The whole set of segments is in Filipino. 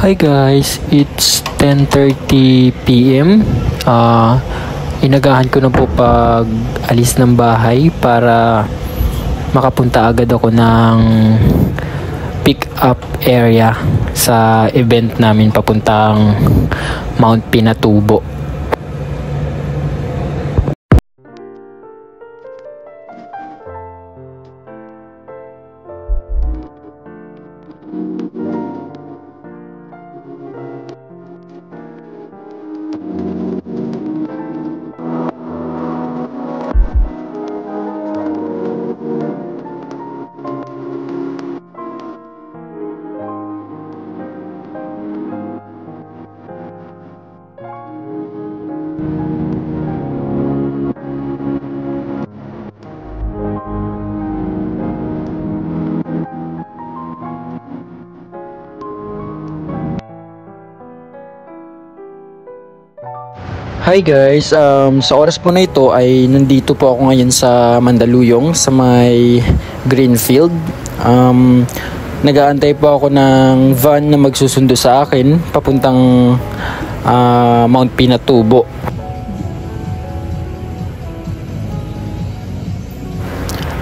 Hi guys, it's 10:30 p.m. Inagahan ko na po pag alis ng bahay para makapunta agad ako ng pick up area sa event namin papuntang Mount Pinatubo. Hi guys, sa oras po na ito ay nandito po ako ngayon sa Mandaluyong sa may Greenfield. Nag-aantay po ako ng van na magsusundo sa akin papuntang Mount Pinatubo.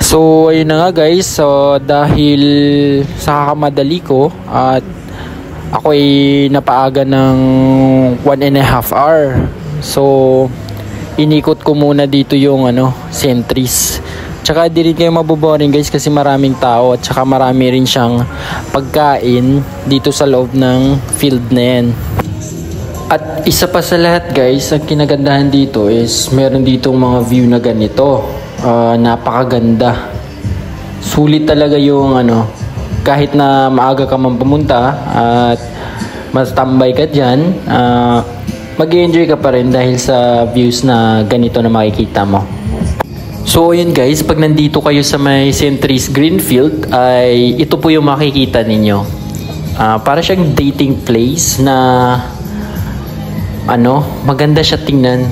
So ayun na nga guys, so dahil sa kakamadali ko at ako ay napaaga ng 1.5 hour. So, inikot ko muna dito yung sentries. Tsaka di rin kayo maboboring guys kasi maraming tao at tsaka marami rin siyang pagkain dito sa loob ng field na yan. At isa pa sa lahat guys, ang kinagandahan dito is meron ditong mga view na ganito. Napakaganda. Sulit talaga yung kahit na maaga ka man pumunta at mas tambay ka dyan, mag-enjoy ka pa rin dahil sa views na ganito na makikita mo. So ayun guys, pag nandito kayo sa may Centuries Greenfield ay ito po yung makikita ninyo. Para siyang dating place na maganda siya tingnan.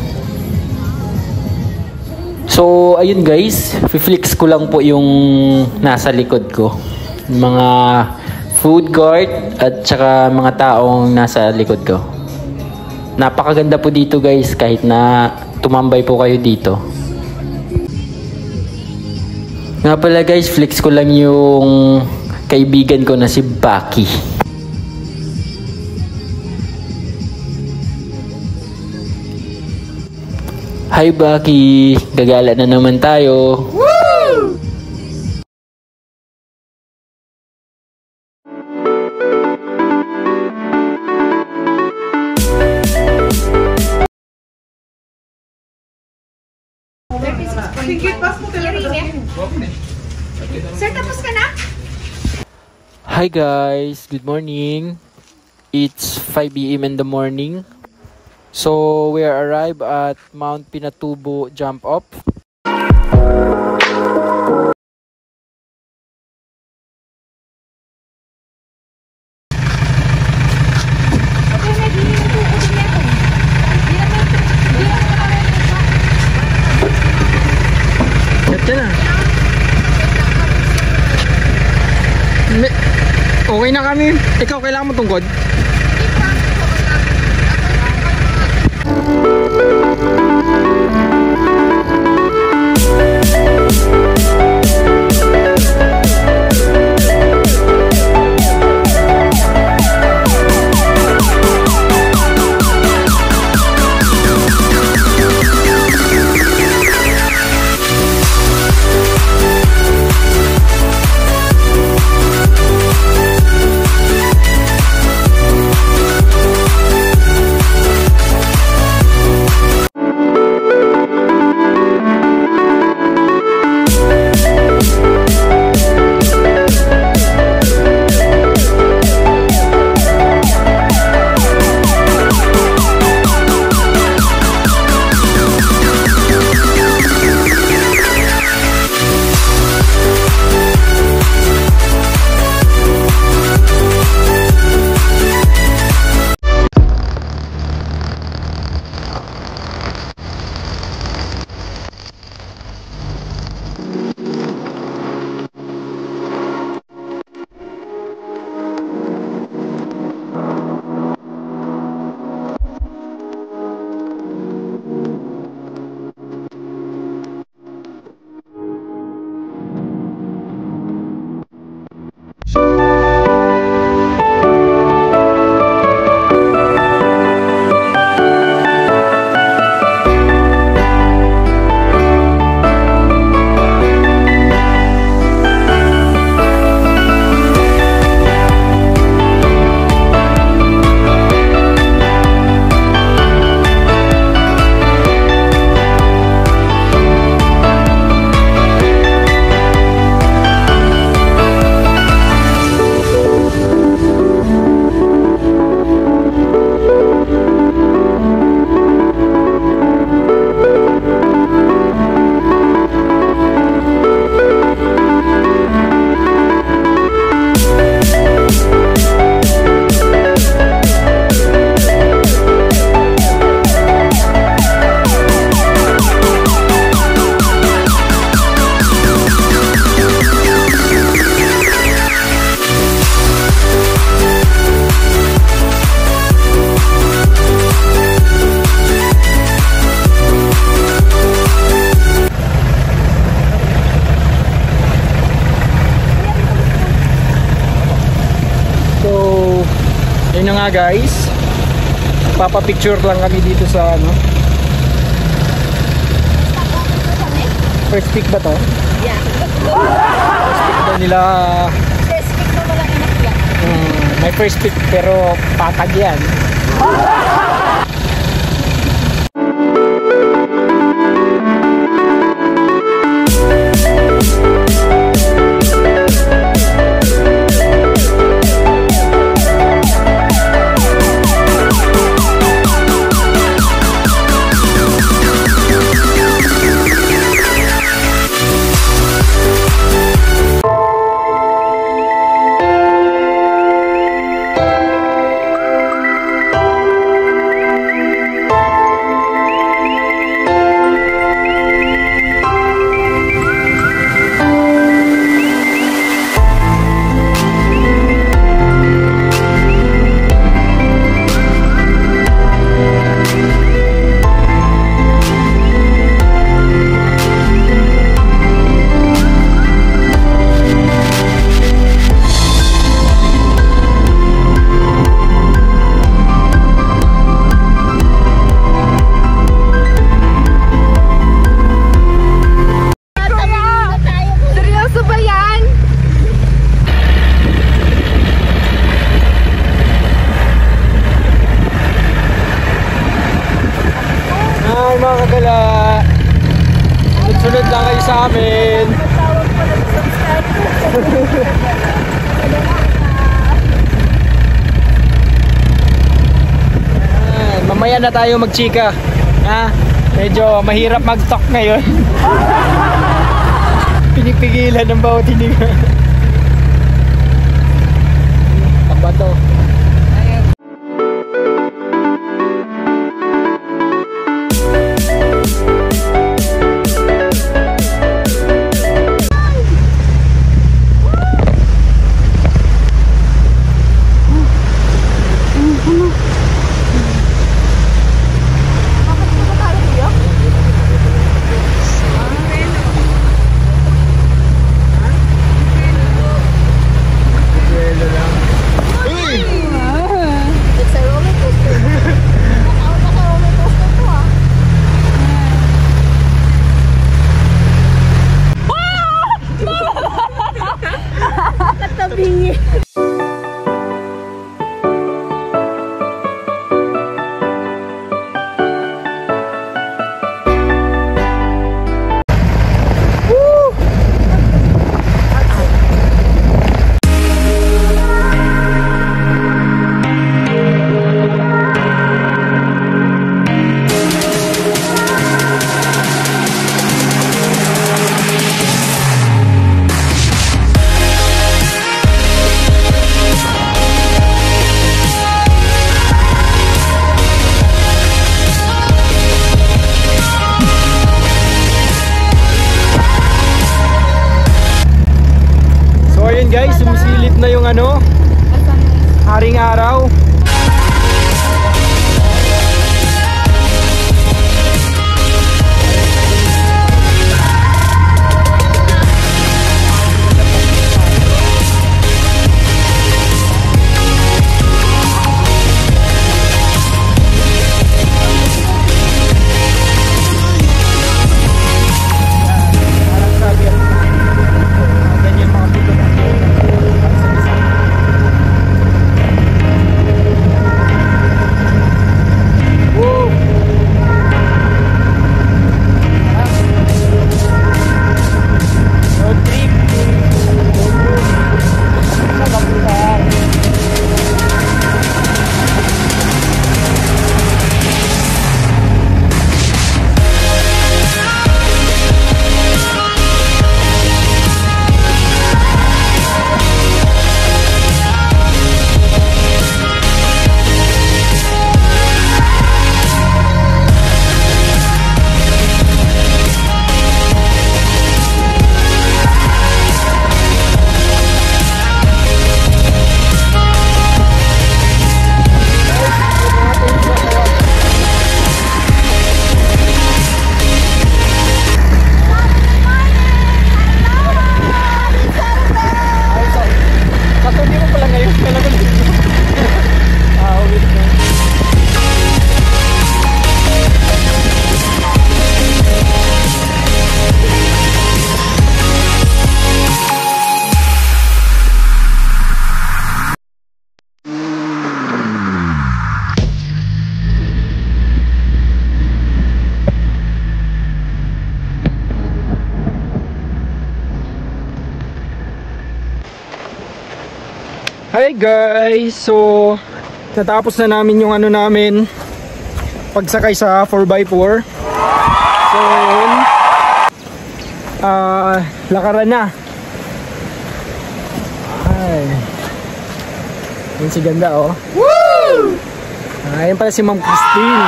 So ayun guys, fiflix ko lang po yung nasa likod ko. Mga food court at saka mga taong nasa likod ko. Napakaganda po dito guys kahit na tumambay po kayo dito. Nga pala guys, flex ko lang yung kaibigan ko na si Baki. Hi Baki, gagala na naman tayo. Sir, tapos ka na? Hi guys, good morning. It's 5 AM in the morning. So we are arrived at Mount Pinatubo jump off. Okay na kami. Ikaw, kailangan mo tungkod? nga guys. Papapicture lang kami dito sa ano. First pick ba to? Yeah. First pick daw nila. First pick mo walang inakya. May first pick pero patag yan. Mga kagala, sunod lang kayo sa amin. Mamaya na tayo magchika. Ha? Medyo mahirap mag-talk ngayon. Pinipigilan ng bawat hininga. Taba to. Guys, sumisilip na yung ano, haring araw. Hi guys! So, natapos na namin yung ano namin pagsakay sa 4x4. So, yun. Lakaran na. Ay. Yun si ganda oh. Woo! Ayan pala si Ma'am Christine.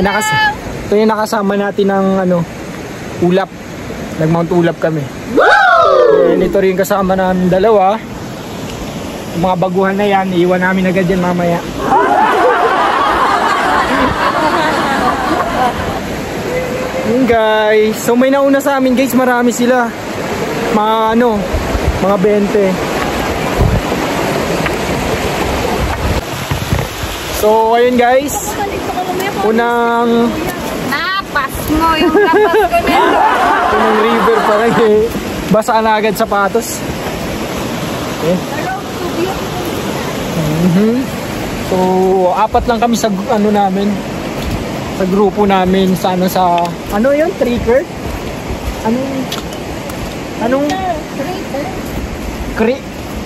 Ito yung nakasama natin ng ano, ulap. Nag-mount ulap kami. Woo! And ito rin kasama namin dalawa. Yung mga baguhan na yan, iiwan namin agad yan mamaya. Yun guys. So may nauna sa amin guys, marami sila. Mga ano, mga 20. So ayun guys. Unang Napas mo yung tapas ko nito. unang river parang eh. Basa na agad sapatos. Okay. So, 4 lang kami sa ano namin. Sa grupo namin sa ano yun? Trekker? Anong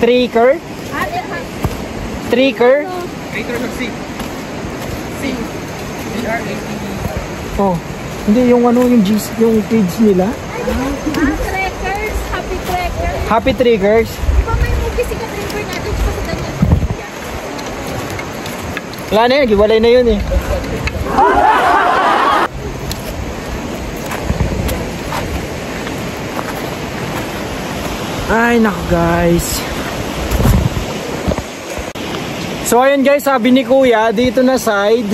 trekker? Trekker sa C. Oh, hindi yung ano yung page nila. Trekkers, happy trekkers. Happy Trekkers. Di ba may movie sikat river natin sa ganyan? Wala na yun, giwalay na yun eh. Ay naku guys. So ayun guys, sabi ni Kuya dito na side.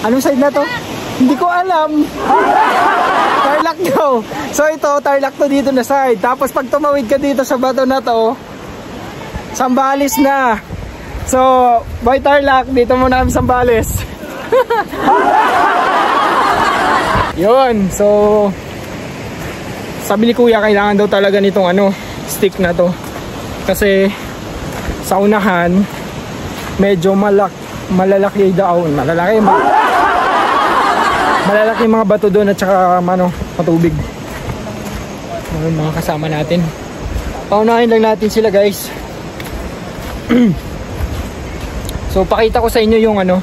Anong side na to? Hindi ko alam. Tarlac daw. So ito, Tarlac to dito na side. Tapos pag tumawid ka dito sa bato na to, Sambales na. So, by Tarlac, dito muna kami Sambales. Yun, so sabi ni Kuya kailangan daw talaga nitong ano, stick na to. Kasi sa unahan medyo malalaki daw, malalaki mga bato doon at saka ano, matubig. Mga kasama natin. Paunahin lang natin sila guys. So pakita ko sa inyo yung ano,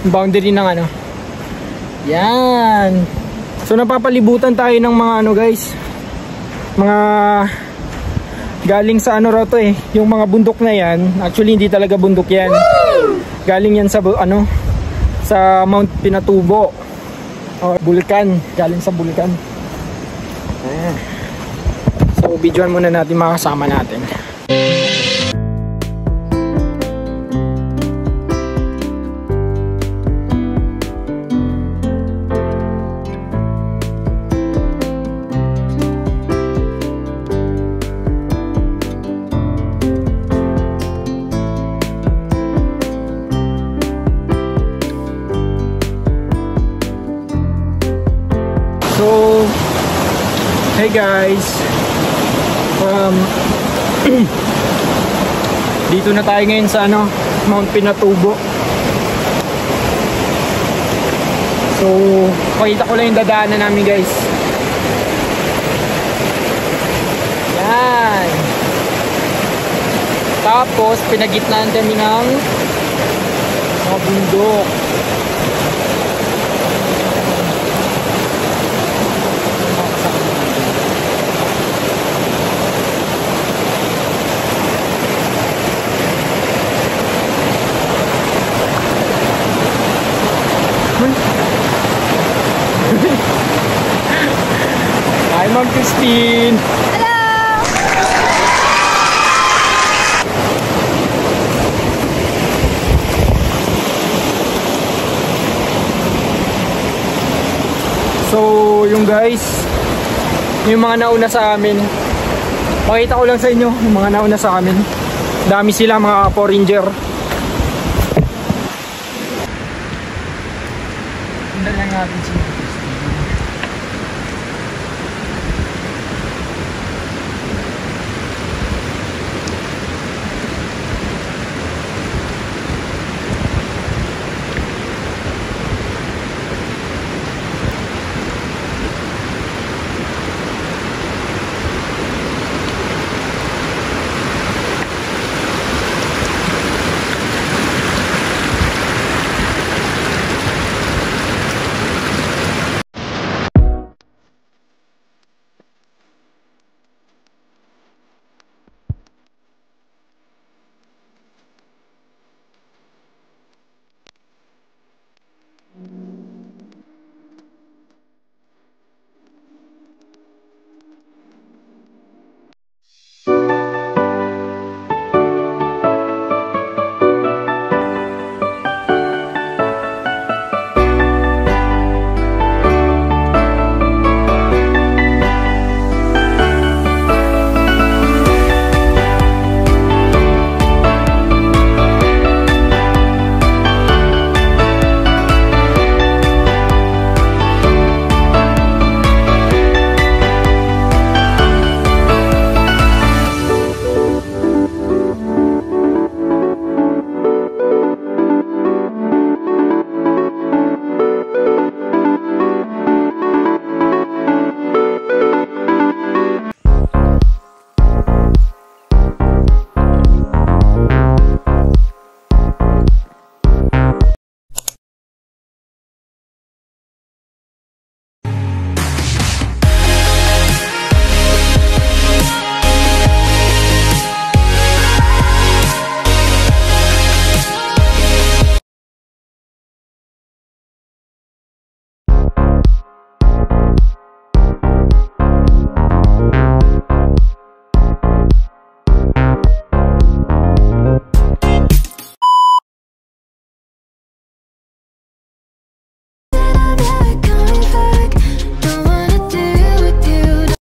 yung boundary ng ano. Yan. So napapalibutan tayo ng mga ano guys, mga galing sa ano raw to eh, yung mga bundok na yan. Actually hindi talaga bundok yan. Galing yan sa ano, sa Mount Pinatubo o bulkan, galing sa bulkan. So videoan muna natin mga kasama natin. So, hey guys, dito na tayo ngayon sa ano, Mount Pinatubo. So, pakita ko lang yung dadaanan namin guys. Yan. Tapos, pinagitnaan kami ng mga bundok. Hi Ma'am Christine. Hello! So yung guys, yung mga nauna sa amin, pakita ko lang sa inyo yung mga nauna sa amin. Dami sila, mga 4 ranger. Sundan lang natin sila.